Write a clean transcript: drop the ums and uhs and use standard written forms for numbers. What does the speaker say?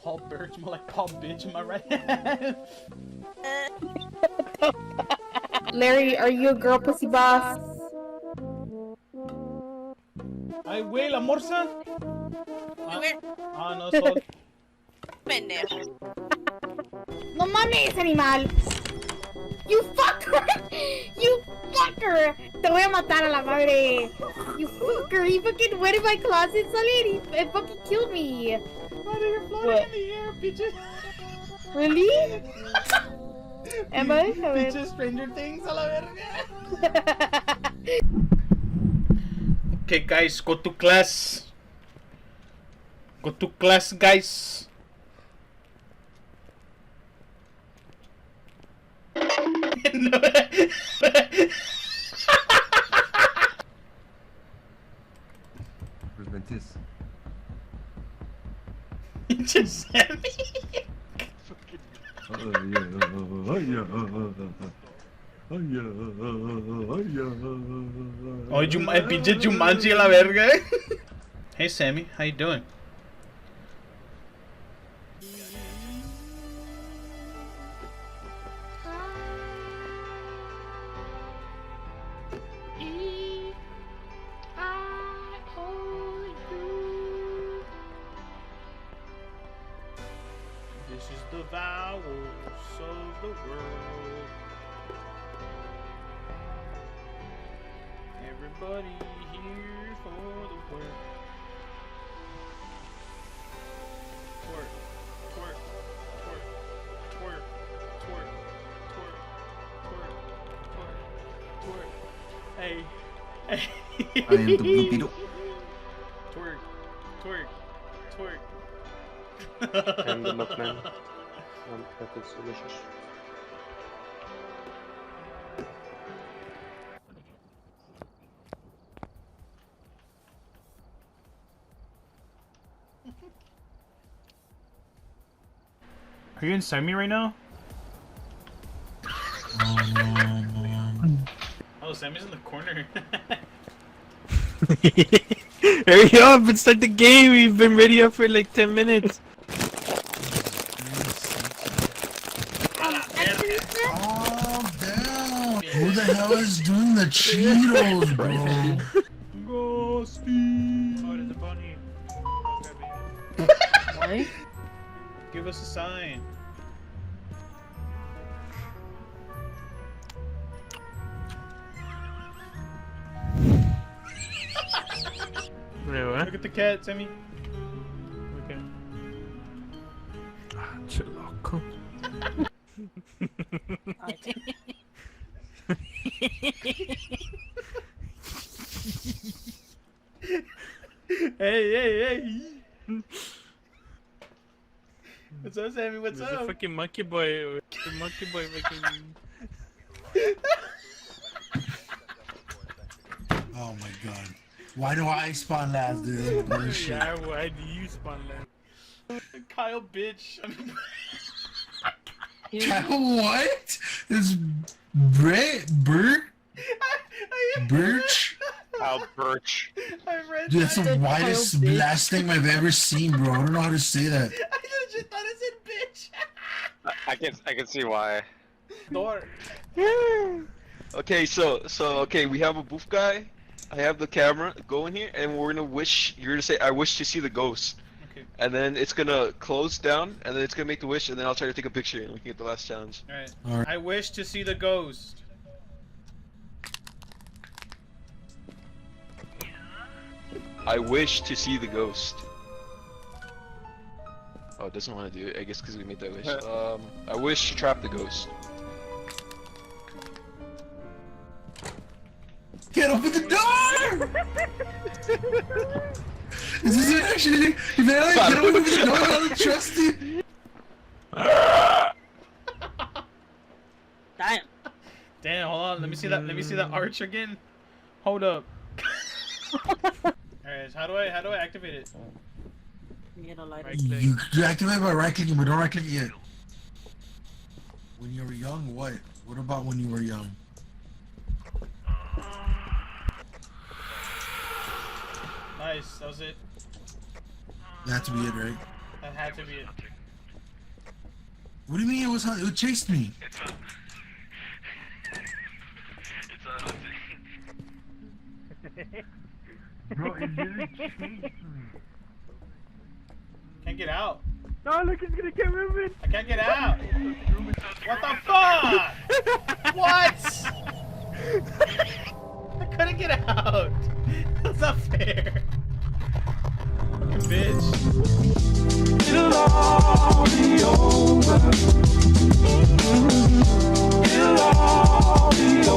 Paul Birch, more like Paul Bitch, am I right? Larry, are you a girl pussy boss? Ay, güey, la morsa. No, soy. Pendejo. No mames, animal. You fucker. You fucker. Te voy a matar a la madre. You fucker. He fucking went in my closet, Solid, and fucking killed me. You're floating in the air, bitches. Really? Am I? Bitches, Stranger Things, a la verga. Okay, guys, go to class. Go to class, guys. No. RubenKings. You just said me. Oh, el pinche Jumanji a la verga. Hey, Sammy, how you doing? This is the vowels of the world. Everybody here for the work. Twerk, twerk, twerk, twerk, twerk, twerk, twerk, twerk, twerk. Hey, hey. I am the blue beetle. Twerk, twerk, twerk. I'm the milkman. That is delicious. Are you inside me right now? Oh, Sammy's in the corner. Hurry up and start the game. We've been ready up for like 10 minutes. Oh, damn! Who the hell is doing the Cheetos, bro? Ghosty! Oh, there's a bunny. What? Give us a sign. Wait, what? Look at the cat, Sammy. Okay. Ah, loco. Hey. What's up, Sammy? What's There's up? a fucking monkey boy. The monkey boy fucking. Oh my god. Why do I spawn last, dude? Bullshit. Yeah, why do you spawn that? Kyle, bitch. What? Is Birch? Al Birch. I read Dude, that's that. the widest last thing I've ever seen, bro. I don't know how to say that. I legit thought it said bitch. I can see why. Door. Okay, so okay, we have a booth guy. I have the camera. Go in here, and we're gonna wish. You're gonna say, "I wish to see the ghost," Okay. and then it's gonna close down, and then it's gonna make the wish, and then I'll try to take a picture, and we can get the last challenge. All right. I wish to see the ghost. I wish to see the ghost. Oh, it doesn't want to do it. I guess because we made that wish. I wish to trap the ghost. Get open the door! Is this actually? If I get open the door, I don't trust you. Damn, hold on. Let me see that. Let me see that arch again. Hold up. Alright, so how do I activate it? Right click. You activate by right clicking, but don't right click it yet. When you were young, what? What about when you were young? Nice, that was it. That had to be it, right? That That had to be it. What do you mean it was? It chased me. Bro, it literally chased me. Can't get out. No, look, he's gonna get Ruben. I can't get out. What the fuck? What? I couldn't get out. That's not fair. Fucking bitch. It'll all be over. It'll all be over.